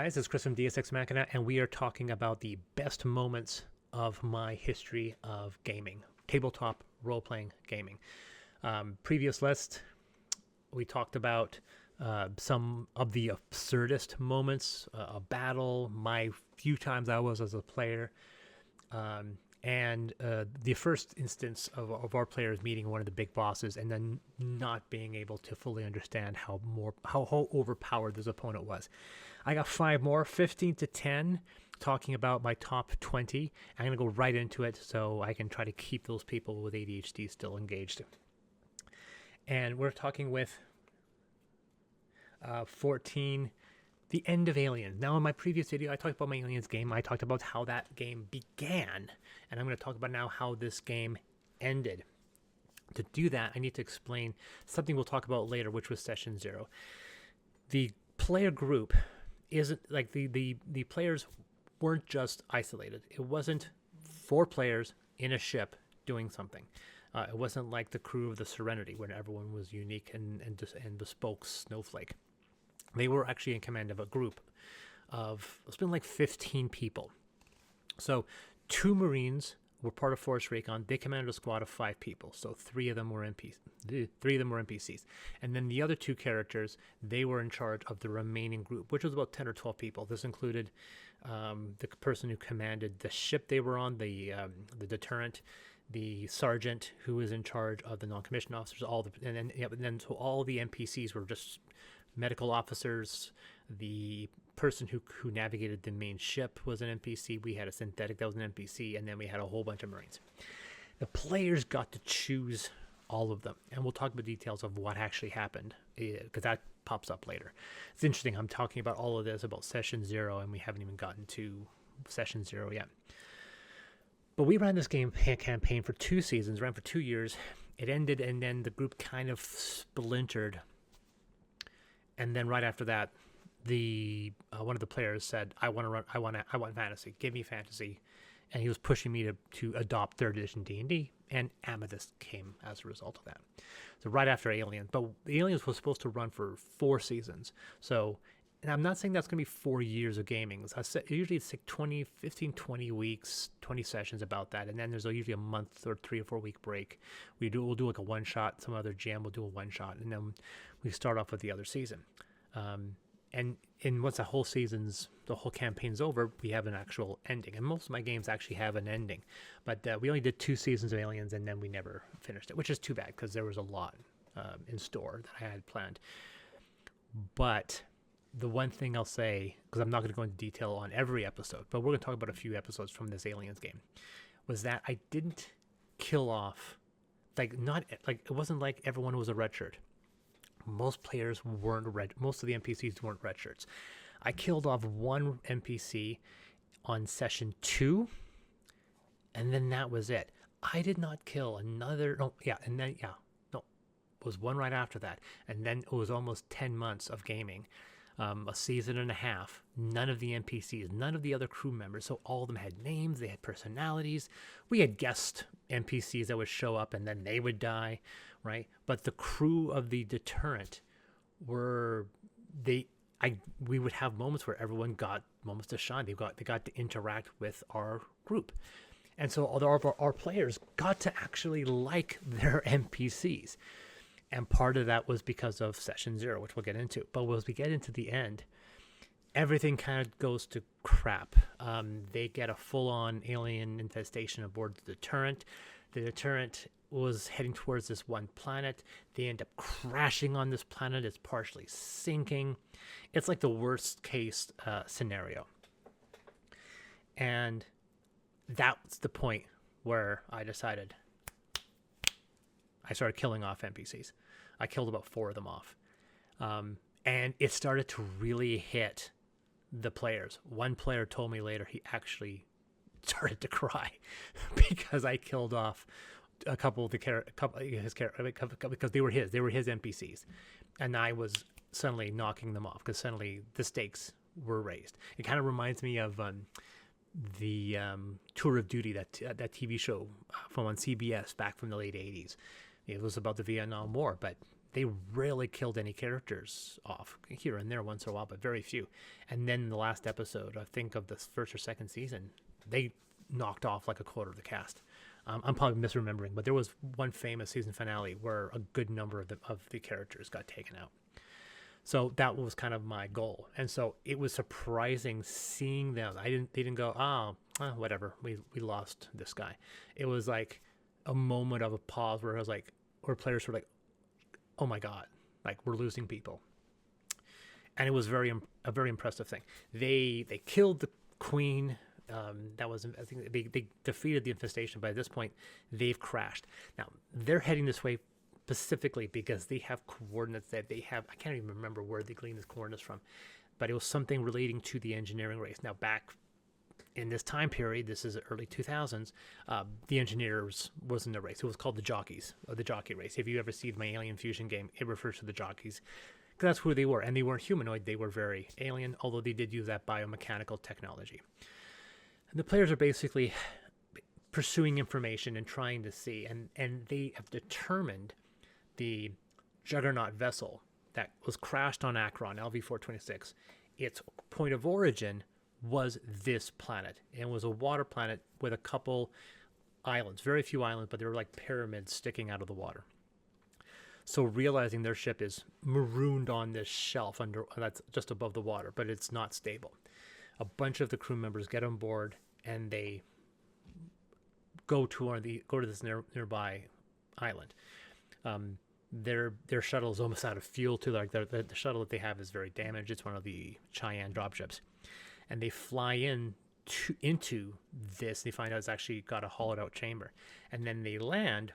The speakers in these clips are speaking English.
guys, it's Chris from DSX Machina, and we are talking about the best moments of my history of gaming, tabletop role-playing gaming. Previous list, we talked about some of the absurdest moments, a battle, my few times I was as a player, and the first instance of our players meeting one of the big bosses and then not being able to fully understand how overpowered this opponent was. I got 5 more, 15 to 10, talking about my top 20. I'm going to go right into it so I can try to keep those people with ADHD still engaged. And we're talking with 14, the end of Aliens. Now, in my previous video, I talked about my Aliens game. I talked about how that game began, and I'm going to talk about now how this game ended. To do that, I need to explain something we'll talk about later, which was Session 0. The player group isn't like the players weren't just isolated. It wasn't 4 players in a ship doing something. It wasn't like the crew of the Serenity, when everyone was unique and bespoke snowflake. They were actually in command of a group of, it's been like 15 people. So 2 Marines were part of Force Recon. They commanded a squad of 5 people. So 3 of them were NPCs. And then the other 2 characters, they were in charge of the remaining group, which was about 10 or 12 people. This included the person who commanded the ship they were on, the deterrent, the sergeant who was in charge of the non-commissioned officers, so all the NPCs were just medical officers. The person who navigated the main ship was an NPC. We had a synthetic that was an NPC, and then we had a whole bunch of Marines. The players got to choose all of them, and we'll talk about details of what actually happened, because that pops up later. It's interesting, I'm talking about all of this about Session 0, and we haven't even gotten to Session 0 yet. But we ran this campaign for 2 seasons, ran for 2 years. It ended, and then the group kind of splintered. And then right after that, the one of the players said, I want fantasy. Give me fantasy. And he was pushing me to adopt 3rd edition D&D, and Amethyst came as a result of that. So right after Aliens, but Aliens was supposed to run for 4 seasons. So, and I'm not saying that's going to be 4 years of gaming. Usually it's like 20 weeks, 20 sessions about that. And then there's usually a month or 3 or 4 week break. We'll do like a one shot. Some other jam will do a one shot. And then we start off with the other season. And once the whole campaign's over, we have an actual ending. And most of my games actually have an ending. But we only did 2 seasons of Aliens, and then we never finished it, which is too bad because there was a lot in store that I had planned. But the one thing I'll say, because I'm not going to go into detail on every episode, but we're going to talk about a few episodes from this Aliens game, was that I didn't kill off, it wasn't like everyone was a red shirt. Most players weren't most of the NPCs weren't red shirts. I killed off 1 NPC on Session 2, and then that was it. I did not kill another, it was 1 right after that, and then it was almost 10 months of gaming. A season and a half, none of the NPCs, none of the other crew members, so all of them had names, they had personalities. We had guest NPCs that would show up and then they would die, right? But the crew of the deterrent we would have moments where everyone got moments to shine. They got to interact with our group. And so all of our players got to actually like their NPCs. And part of that was because of Session 0, which we'll get into. But as we get into the end, everything kind of goes to crap. They get a full-on alien infestation aboard the deterrent. The deterrent was heading towards this one planet. They end up crashing on this planet. It's partially sinking. It's like the worst-case scenario. And that's the point where I decided I started killing off NPCs. I killed about 4 of them off. And it started to really hit the players. One player told me later he actually started to cry because I killed off a couple of because they were his NPCs. And I was suddenly knocking them off because suddenly the stakes were raised. It kind of reminds me of the Tour of Duty, that TV show from on CBS back from the late 80s. It was about the Vietnam War, but they rarely killed any characters off, here and there once in a while, but very few. And then the last episode, I think of the first or second season, they knocked off like a quarter of the cast. I'm probably misremembering, but there was one famous season finale where a good number of the characters got taken out. So that was kind of my goal. And so it was surprising seeing them. They didn't go, whatever, we lost this guy. It was like a moment of a pause where I was like, where players were like, oh my God, like we're losing people. And it was a very impressive thing. They killed the queen. That was, I think they defeated the infestation. By this point, they've crashed. Now they're heading this way specifically because they have coordinates that they have. I can't even remember where they gleaned these coordinates from, but it was something relating to the engineering race. Now back in this time period, this is early 2000s, the engineers wasn't a race. It was called the jockeys, or the jockey race. If you ever see my Alien Fusion game, it refers to the jockeys, because that's who they were. And they weren't humanoid, they were very alien, although they did use that biomechanical technology. And the players are basically pursuing information and trying to see, and they have determined the Juggernaut vessel that was crashed on Akron, LV-426, its point of origin was this planet. And it was a water planet with a couple islands, very few islands, but they were like pyramids sticking out of the water. So realizing their ship is marooned on this shelf that's just above the water, but it's not stable. A bunch of the crew members get on board and they go to this nearby island. Their shuttle is almost out of fuel too. Like the shuttle that they have is very damaged. It's one of the Cheyenne dropships, and they fly into this. They find out it's actually got a hollowed out chamber, and then they land,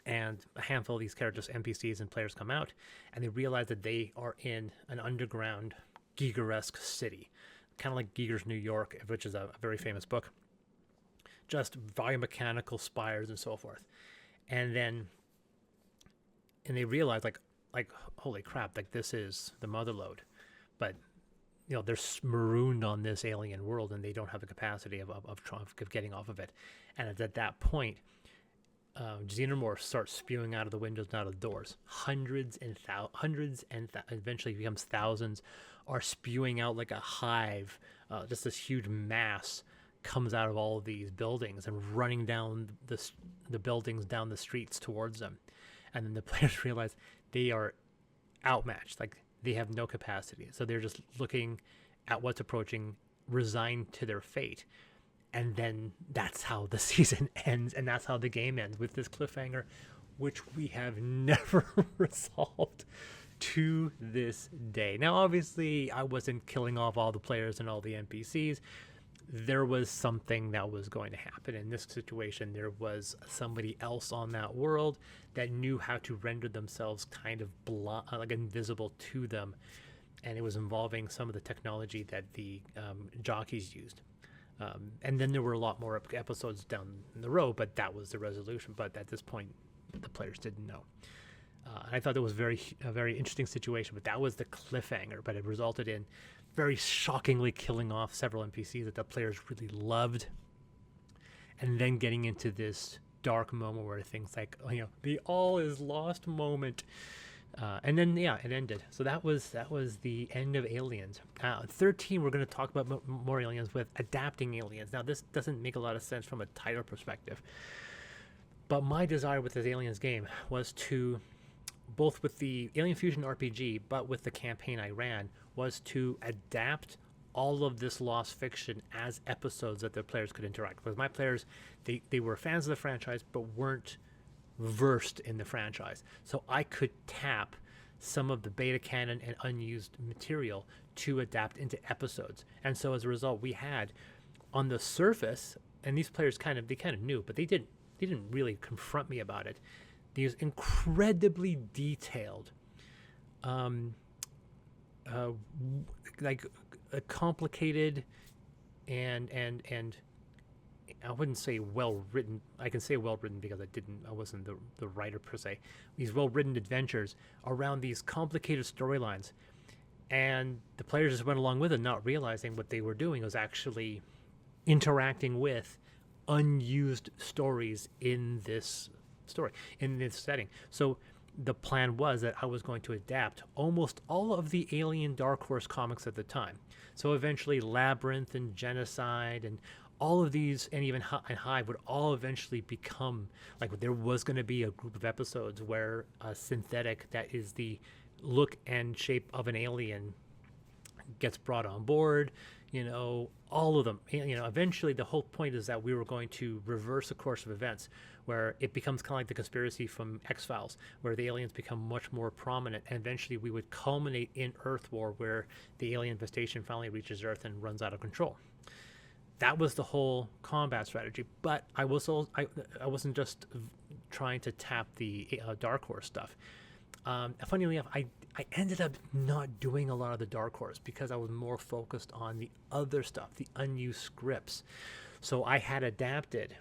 and a handful of these characters, NPCs and players, come out, and they realize that they are in an underground Giger-esque city, kind of like Giger's New York, which is a very famous book. Just biomechanical spires and so forth, and they realize like holy crap, like this is the mother lode, but they're marooned on this alien world and they don't have the capacity of getting off of it. And it's at that point, xenomorphs start spewing out of the windows and out of the doors. Hundreds and eventually becomes thousands, are spewing out like a hive. Just this huge mass comes out of all of these buildings and running down the buildings, down the streets towards them. And then the players realize they are outmatched. Like they have no capacity. So they're just looking at what's approaching, resigned to their fate. And then that's how the season ends. And that's how the game ends, with this cliffhanger, which we have never resolved to this day. Now, obviously, I wasn't killing off all the players and all the NPCs. There was something that was going to happen. In this situation, there was somebody else on that world that knew how to render themselves kind of like invisible to them, and it was involving some of the technology that the jockeys used. And then there were a lot more episodes down the road, but that was the resolution. But at this point, the players didn't know. I thought that was a very interesting situation, but that was the cliffhanger. But it resulted in very shockingly killing off several NPCs that the players really loved, and then getting into this dark moment where things like, the all is lost moment, and then it ended. So that was the end of Aliens. 13, we're going to talk about more Aliens with adapting Aliens. Now this doesn't make a lot of sense from a title perspective, but my desire with this Aliens game was to, both with the Alien Fusion RPG, but with the campaign I ran, was to adapt all of this lost fiction as episodes that the players could interact with. My players, they were fans of the franchise, but weren't versed in the franchise. So I could tap some of the beta canon and unused material to adapt into episodes. And so as a result, we had, on the surface, and these players kind of knew, but they didn't really confront me about it, these incredibly detailed, like a complicated and I wouldn't say well written. I can say well written because I wasn't the writer per se. These well written adventures around these complicated storylines, and the players just went along with it, not realizing what they were doing was actually interacting with unused stories in this setting. So the plan was that I was going to adapt almost all of the Alien Dark Horse comics at the time. So eventually Labyrinth and Genocide and all of these, and even Hive, would all eventually become, like, there was going to be a group of episodes where a synthetic that is the look and shape of an alien gets brought on board, all of them. Eventually the whole point is that we were going to reverse the course of events, where it becomes kind of like the conspiracy from X-Files, where the aliens become much more prominent, and eventually we would culminate in Earth War, where the alien infestation finally reaches Earth and runs out of control. That was the whole combat strategy. But I wasn't just trying to tap the Dark Horse stuff. Funnily enough, I ended up not doing a lot of the Dark Horse because I was more focused on the other stuff, the unused scripts. So I had adapted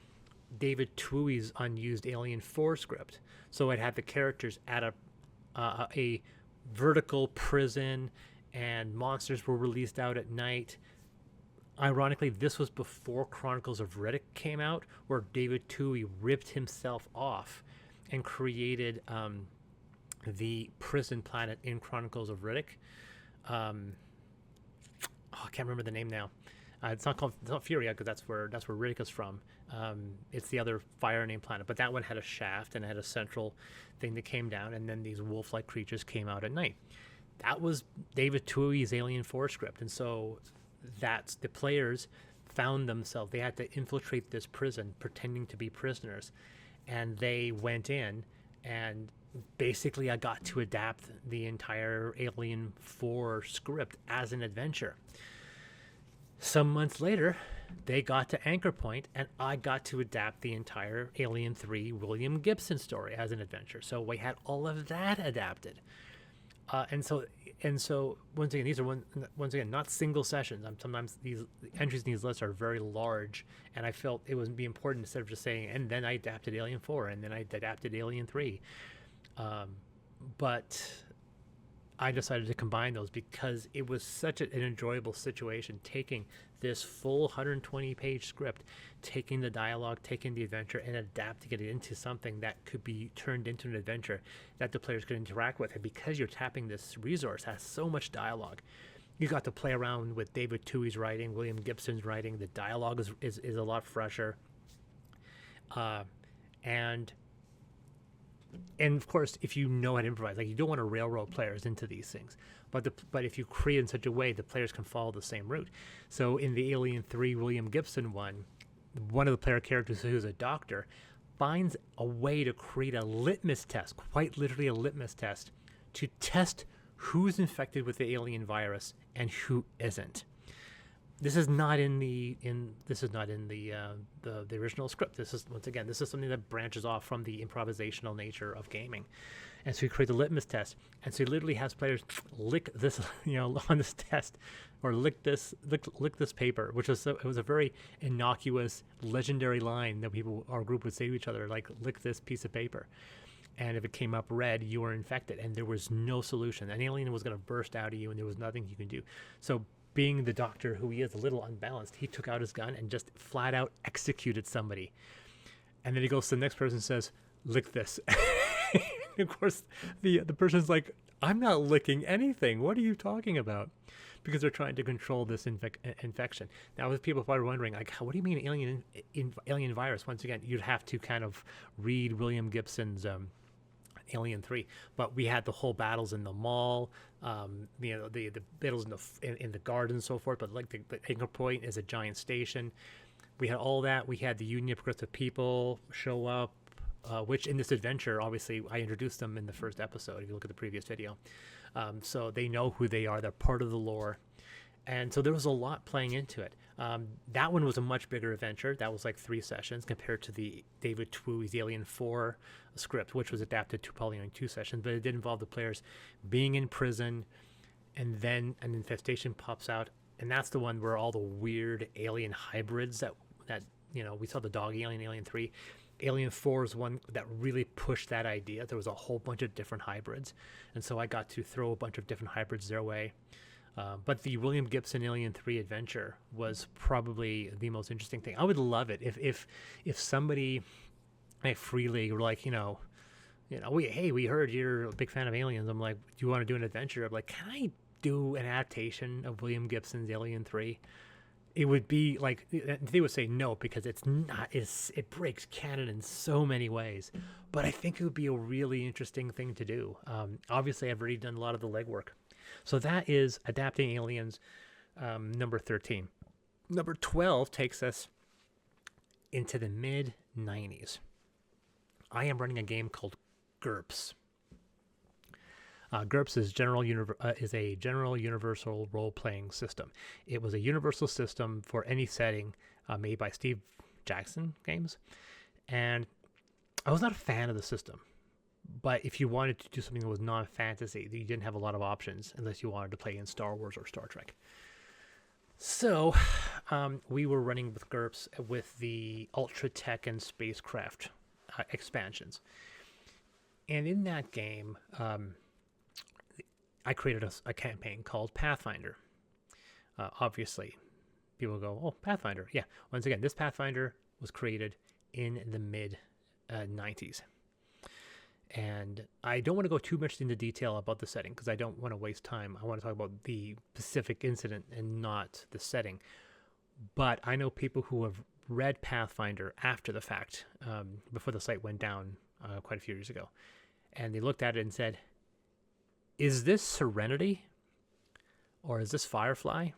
David Tui's unused Alien 4 script. So it had the characters at a vertical prison, and monsters were released out at night. Ironically, this was before Chronicles of Riddick came out, where David Tui ripped himself off and created the prison planet in Chronicles of Riddick. I can't remember the name now. It's not Furia, because that's where Riddick is from. It's the other fire named planet, but that one had a shaft and it had a central thing that came down, and then these wolf-like creatures came out at night. That was David Tui's Alien 4 script, and so that's the players found themselves. They had to infiltrate this prison, pretending to be prisoners, and they went in, and basically I got to adapt the entire Alien 4 script as an adventure. Some months later, they got to Anchor Point, and I got to adapt the entire Alien 3 William Gibson story as an adventure. So we had all of that adapted. And so once again, these are not single sessions. Sometimes these entries in these lists are very large, and I felt it would be important, instead of just saying, and then I adapted Alien 4, and then I adapted Alien 3. But I decided to combine those because it was such an enjoyable situation, taking this full 120-page script, taking the dialogue, taking the adventure, and adapting it into something that could be turned into an adventure that the players could interact with. And because you're tapping this resource, has so much dialogue, you got to play around with David Tui's writing, William Gibson's writing. The dialogue is a lot fresher. And of course, if you know how to improvise, like, you don't want to railroad players into these things, but if you create in such a way, the players can follow the same route. So in the Alien 3 William Gibson one of the player characters, who's a doctor, finds a way to create a litmus test, quite literally a litmus test, to test who's infected with the alien virus and who isn't. This is not in the original script. This is something that branches off from the improvisational nature of gaming. And so he creates a litmus test, and so he literally has players lick this, on this test, or lick this paper, which was it was a very innocuous, legendary line that our group would say to each other, like, lick this piece of paper, and if it came up red, you were infected, and there was no solution. An alien was going to burst out of you, and there was nothing you can do. So, being the doctor who he is, a little unbalanced, he took out his gun and just flat out executed somebody. And then he goes to the next person and says, lick this. Of course, the person's like, I'm not licking anything. What are you talking about? Because they're trying to control this infection. Now, with people probably wondering, like, what do you mean alien virus? Once again, you'd have to kind of read William Gibson's Alien 3, but we had the whole battles in the mall, the battles in the garden and so forth. But like the Anchor Point is a giant station. We had all that. We had the Union of Progressive People show up, which in this adventure, obviously, I introduced them in the first episode. If you look at the previous video, so they know who they are. They're part of the lore. And so there was a lot playing into it. That one was a much bigger adventure. That was like 3 sessions compared to the David Tui's Alien 4 script, which was adapted to probably only 2 sessions. But it did involve the players being in prison, and then an infestation pops out. And that's the one where all the weird alien hybrids that we saw, the dog alien, Alien 3. Alien 4 is one that really pushed that idea. There was a whole bunch of different hybrids. And so I got to throw a bunch of different hybrids their way. But the William Gibson Alien 3 adventure was probably the most interesting thing. I would love it if somebody, like Free League, were like, We heard you're a big fan of aliens. I'm like, do you want to do an adventure? I'm like, can I do an adaptation of William Gibson's Alien 3? It would be like, they would say no because it's not, it breaks canon in so many ways. But I think it would be a really interesting thing to do. Obviously, I've already done a lot of the legwork. So that is Adapting Aliens, number 13. Number 12 takes us into the mid 90s. I am running a game called GURPS. GURPS is a general universal role-playing system. It was a universal system for any setting, made by Steve Jackson Games, and I was not a fan of the system. But if you wanted to do something that was non-fantasy, you didn't have a lot of options unless you wanted to play in Star Wars or Star Trek. So we were running with GURPS with the Ultra Tech and Spacecraft expansions. And in that game, I created a campaign called Pathfinder. Obviously, people go, oh, Pathfinder. Yeah, once again, this Pathfinder was created in the mid-90s. And I don't want to go too much into detail about the setting because I don't want to waste time. I want to talk about the specific incident and not the setting. But I know people who have read Pathfinder after the fact, before the site went down quite a few years ago. And they looked at it and said, is this Serenity or is this Firefly?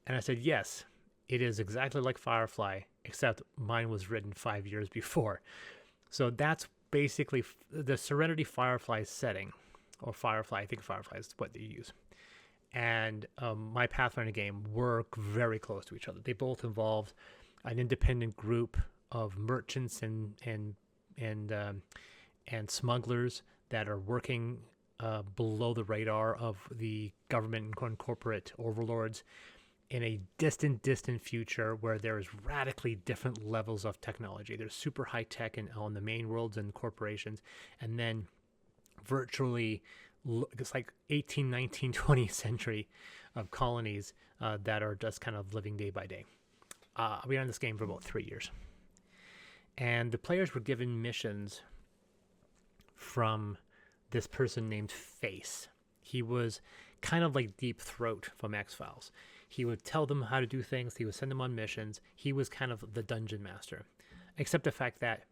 And I said, yes, it is exactly like Firefly, except mine was written 5 years before. So that's basically the Serenity Firefly setting, or Firefly, I think Firefly is what they use. And my Pathfinder game work very close to each other. They both involve an independent group of merchants and smugglers that are working below the radar of the government and corporate overlords in a distant future where there is radically different levels of technology. There's super high tech on the main worlds and corporations, and then virtually it's like 18th, 19th, 20th century of colonies that are just kind of living day by day. We ran this game for about 3 years. And the players were given missions from this person named Face. He was kind of like Deep Throat from X-Files. He would tell them how to do things. He would send them on missions. He was kind of the dungeon master, except the fact that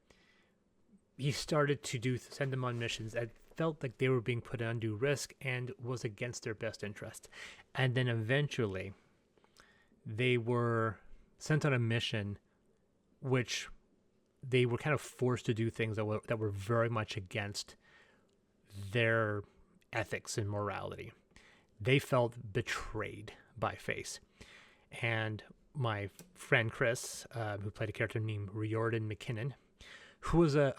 he started to send them on missions that felt like they were being put at undue risk and was against their best interest. And then eventually they were sent on a mission which they were kind of forced to do things that were very much against their ethics and morality. They felt betrayed by Face. And my friend Chris, who played a character named Riordan McKinnon, who was a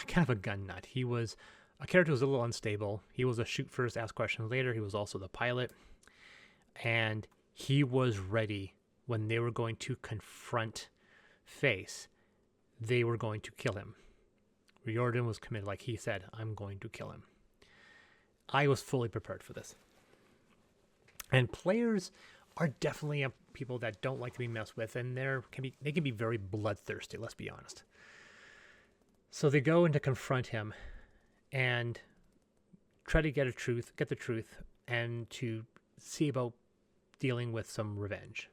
kind of a gun nut. He was a character who was a little unstable. He was a shoot first, ask questions later. He was also the pilot. And he was ready when they were going to confront Face. They were going to kill him. Riordan was committed, like he said, I'm going to kill him. I was fully prepared for this. And players are definitely people that don't like to be messed with, and they can be very bloodthirsty, let's be honest. So they go in to confront him and try to get the truth, and to see about dealing with some revenge.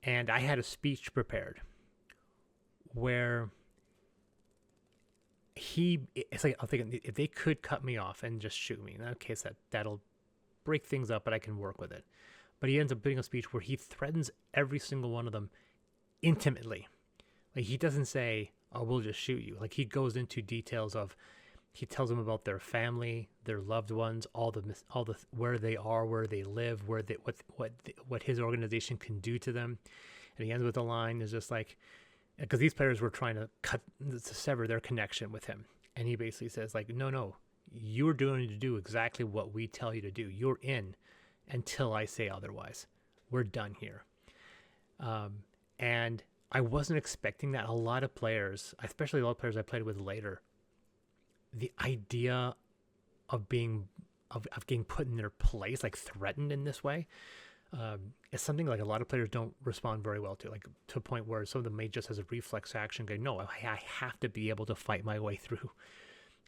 And I had a speech prepared where it's like, I'm thinking, if they could cut me off and just shoot me, in that case, that'll break things up, but I can work with it. But he ends up putting a speech where he threatens every single one of them intimately. Like, he doesn't say, oh, we'll just shoot you. Like, he goes into details of, he tells them about their family, their loved ones, all the where they are, where they live, what his organization can do to them. And he ends with a line is just like, because these players were trying to sever their connection with him. And he basically says, like, no, you're going to do exactly what we tell you to do. You're in until I say otherwise. We're done here. And I wasn't expecting that. A lot of players, especially a lot of players I played with later, the idea of getting put in their place, like threatened in this way, it's something like a lot of players don't respond very well to, like to a point where some of them may just as a reflex action go, no, I have to be able to fight my way through.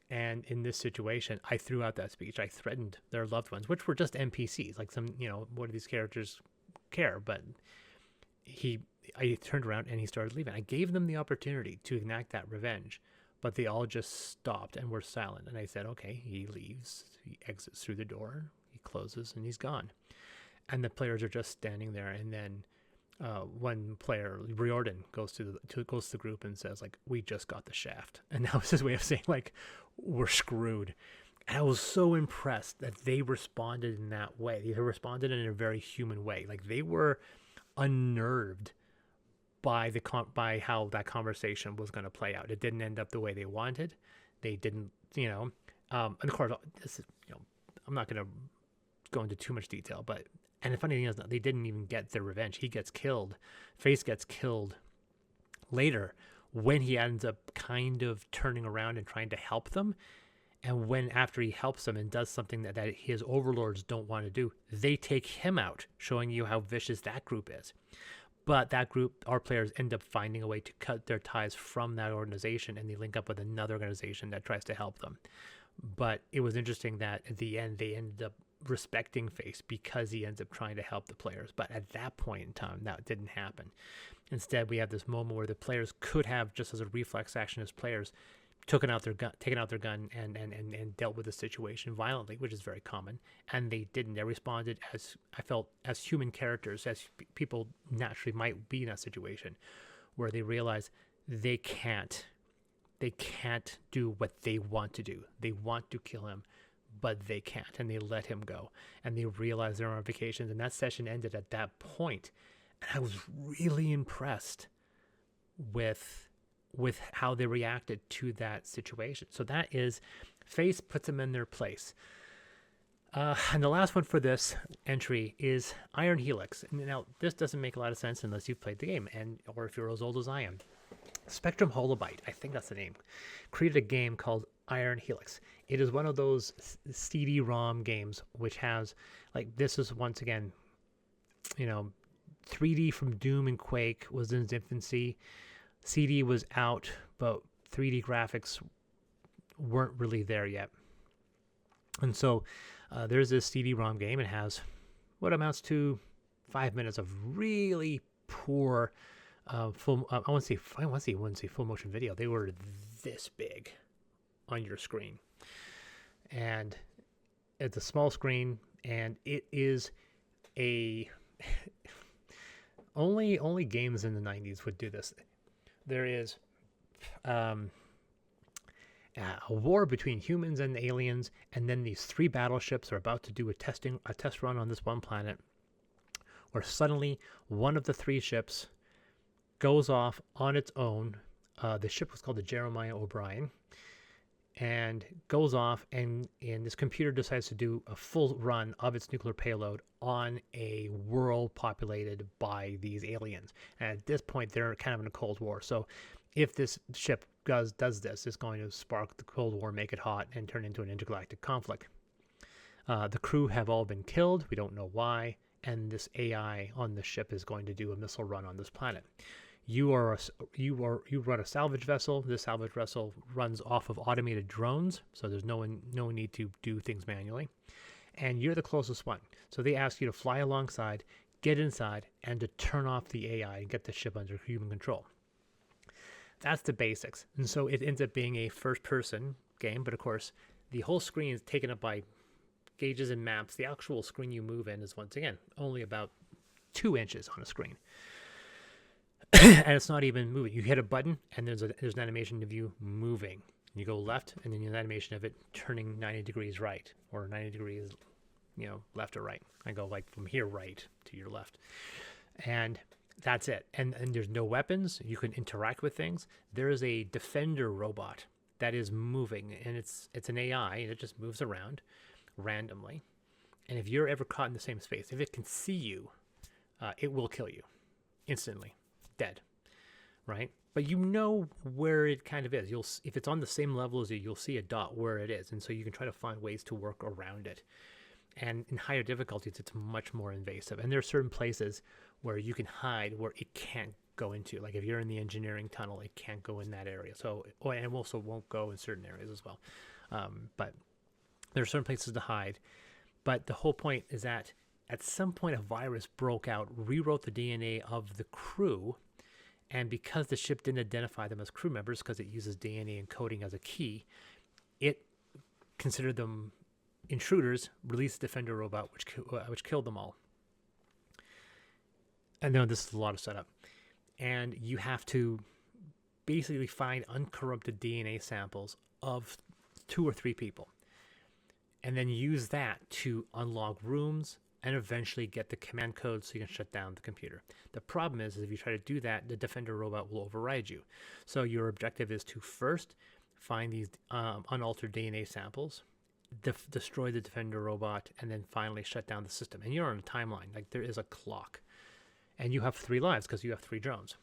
And in this situation, I threw out that speech. I threatened their loved ones, which were just NPCs. Like some, what do these characters care? But I turned around and he started leaving. I gave them the opportunity to enact that revenge, but they all just stopped and were silent. And I said, okay, he leaves, he exits through the door, he closes, and he's gone. And the players are just standing there. And then one player, Riordan, goes to the group and says, like, we just got the shaft. And that was his way of saying, like, we're screwed. And I was so impressed that they responded in that way. They responded in a very human way. Like, they were unnerved by by how that conversation was going to play out. It didn't end up the way they wanted. They didn't, and of course, this is, I'm not going to go into too much detail, but, and the funny thing is, they didn't even get their revenge. He gets killed. Face gets killed later when he ends up kind of turning around and trying to help them. And when after he helps them and does something that his overlords don't want to do, they take him out, showing you how vicious that group is. But that group, our players, end up finding a way to cut their ties from that organization, and they link up with another organization that tries to help them. But it was interesting that at the end, they ended up respecting Face because he ends up trying to help the players. But at that point in time, that didn't happen. Instead, we have this moment where the players could have, just as a reflex action as players, taken out their gun and dealt with the situation violently, which is very common. And they didn't. They responded, as I felt, as human characters, as people naturally might be in that situation, where they realize they can't do what they want to do. They want to kill him, but they can't, and they let him go. And they realize their ramifications. And that session ended at that point. And I was really impressed with how they reacted to that situation. So that is, Face puts them in their place. And the last one for this entry is Iron Helix. Now, this doesn't make a lot of sense unless you've played the game, or if you're as old as I am. Spectrum Holobyte, I think that's the name, created a game called Iron Helix. It is one of those CD-ROM games which has, like, this is once again, 3D from Doom and Quake was in its infancy. CD was out, but 3D graphics weren't really there yet. And so there's this CD-ROM game. It has what amounts to 5 minutes of really poor full. I want to say full motion video. They were this big on your screen, and it's a small screen, and it is a only games in the 90s would do this. There is a war between humans and aliens, and then these 3 battleships are about to do a test run on this one planet, where suddenly one of the 3 ships goes off on its own. The ship was called the Jeremiah O'Brien, and goes off, and this computer decides to do a full run of its nuclear payload on a world populated by these aliens. And at this point, they're kind of in a Cold War. So if this ship does this, it's going to spark the Cold War, make it hot, and turn into an intergalactic conflict. The crew have all been killed. We don't know why. And this AI on the ship is going to do a missile run on this planet. You run a salvage vessel. This salvage vessel runs off of automated drones, so there's no need to do things manually. And you're the closest one. So they ask you to fly alongside, get inside, and to turn off the AI and get the ship under human control. That's the basics. And so it ends up being a first-person game, but of course, the whole screen is taken up by gauges and maps. The actual screen you move in is, once again, only about 2 inches on a screen. And it's not even moving. You hit a button, and there's an animation of you moving. You go left, and then an animation of it turning 90 degrees right, or 90 degrees, left or right. I go like from here right to your left, and that's it. And there's no weapons. You can interact with things. There is a defender robot that is moving, and it's an AI, and it just moves around randomly. And if you're ever caught in the same space, if it can see you, it will kill you instantly. Dead, right? But you know where it kind of is. If it's on the same level as you, you'll see a dot where it is, and so you can try to find ways to work around it. And in higher difficulties, it's much more invasive. And there are certain places where you can hide where it can't go into. Like if you're in the engineering tunnel, it can't go in that area. So, and it also won't go in certain areas as well. But there are certain places to hide. But the whole point is that at some point a virus broke out, rewrote the DNA of the crew, and because the ship didn't identify them as crew members, because it uses DNA encoding as a key, it considered them intruders, released the Defender robot, which killed them all. And now this is a lot of setup. And you have to basically find uncorrupted DNA samples of 2 or 3 people, and then use that to unlock rooms and eventually get the command code so you can shut down the computer. The problem is if you try to do that, the Defender robot will override you. So your objective is to first find these unaltered DNA samples, destroy the Defender robot, and then finally shut down the system. And you're on a timeline. Like there is a clock. And you have 3 lives because you have 3 drones.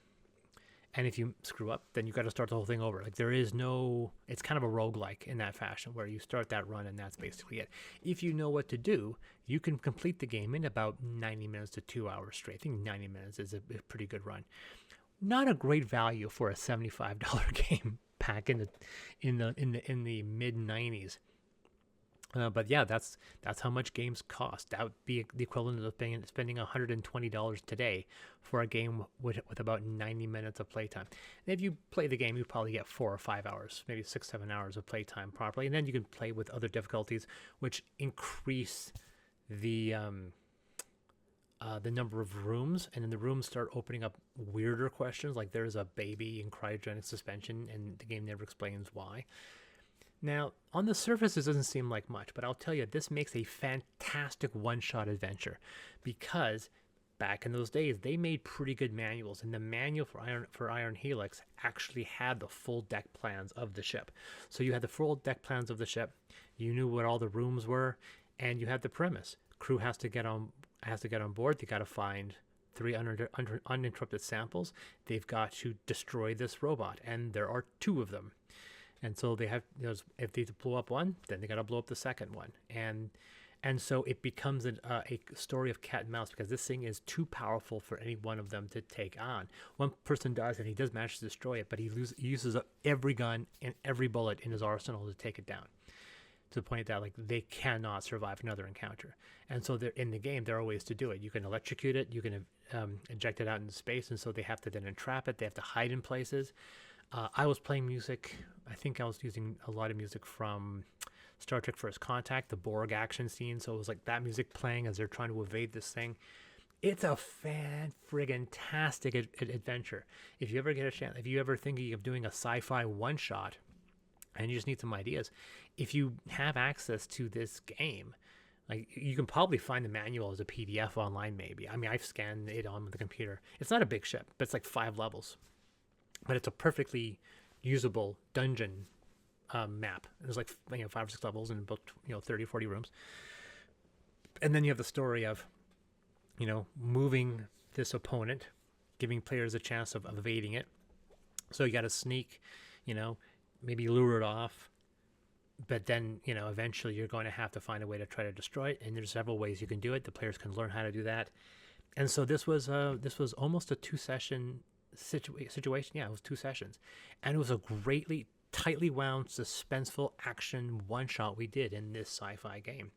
And if you screw up, then you've got to start the whole thing over. Like there is no, it's kind of a roguelike in that fashion where you start that run and that's basically it. If you know what to do, you can complete the game in about 90 minutes to 2 hours straight. I think 90 minutes is a pretty good run. Not a great value for a $75 game back in the mid 90s. But yeah, that's how much games cost. That would be the equivalent of spending $120 today for a game with about 90 minutes of playtime. And if you play the game, you probably get 4 or 5 hours, maybe 6-7 hours of playtime properly, and then you can play with other difficulties, which increase the number of rooms, and then the rooms start opening up weirder questions, like there's a baby in cryogenic suspension, and the game never explains why. Now, on the surface, it doesn't seem like much, but I'll tell you, this makes a fantastic one-shot adventure because back in those days, they made pretty good manuals, and the manual for Iron Helix actually had the full deck plans of the ship. So you had the full deck plans of the ship, you knew what all the rooms were, and you had the premise. Crew has to get on board. They got to find 3 uninterrupted samples. They've got to destroy this robot, and there are 2 of them. And so they have, if they blow up one, then they got to blow up the second one. And so it becomes a story of cat and mouse because this thing is too powerful for any one of them to take on. One person dies and he does manage to destroy it, but he uses up every gun and every bullet in his arsenal to take it down. To the point that like they cannot survive another encounter. And so they're in the game, there are ways to do it. You can electrocute it, you can eject it out into space, and so they have to then entrap it. They have to hide in places. I was playing music. I think I was using a lot of music from Star Trek First Contact, the Borg action scene. So it was like that music playing as they're trying to evade this thing. It's a fan-friggin-tastic adventure. If you ever get a chance, if you ever thinking of doing a sci-fi one-shot and you just need some ideas, if you have access to this game, like you can probably find the manual as a PDF online maybe. I mean, I've scanned it on the computer. It's not a big ship, but it's like 5 levels. But it's a perfectly usable dungeon map. There's like 5 or 6 levels and about 30 or 40 rooms. And then you have the story of moving this opponent, giving players a chance of evading it. So you got to sneak, maybe lure it off. But then eventually you're going to have to find a way to try to destroy it. And there's several ways you can do it. The players can learn how to do that. And so this was almost a 2-session situation. Yeah, it was 2 sessions, and it was a greatly tightly wound, suspenseful action one-shot we did in this sci-fi game.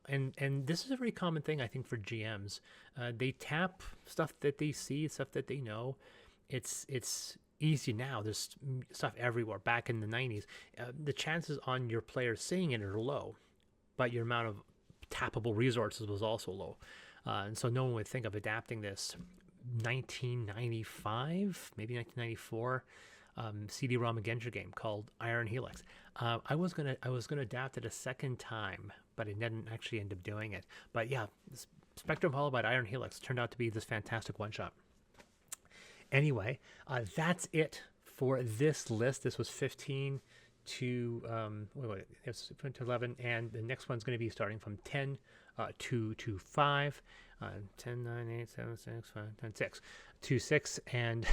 And this is a very common thing, I think, for GMs. They tap stuff that they see, stuff that they know. It's easy now. There's stuff everywhere. Back in the 90s, the chances on your players seeing it are low, but your amount of tappable resources was also low. And so no one would think of adapting this 1995, maybe 1994 CD-ROM adventure game called Iron Helix. I was gonna adapt it a second time, but I didn't actually end up doing it. But yeah, Spectrum Hollow by Iron Helix turned out to be this fantastic one-shot. Anyway, that's it for this list. This was 15 to 11, and the next one's going to be starting from 10 to 5. 10, 9, 8, 7, 6, 5, 10, 6 to 6, and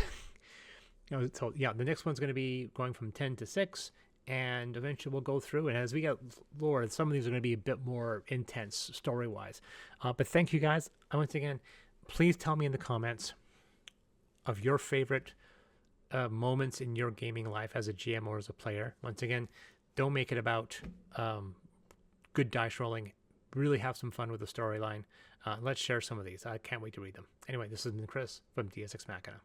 so yeah, the next one's going to be going from 10 to 6, and eventually we'll go through. And as we get lore, some of these are going to be a bit more intense story-wise. But thank you guys. Once again, please tell me in the comments of your favorite moments in your gaming life as a GM or as a player. Once again, don't make it about good dice rolling. Really have some fun with the storyline. Let's share some of these. I can't wait to read them. Anyway, this has been Chris from Deus Ex Machina.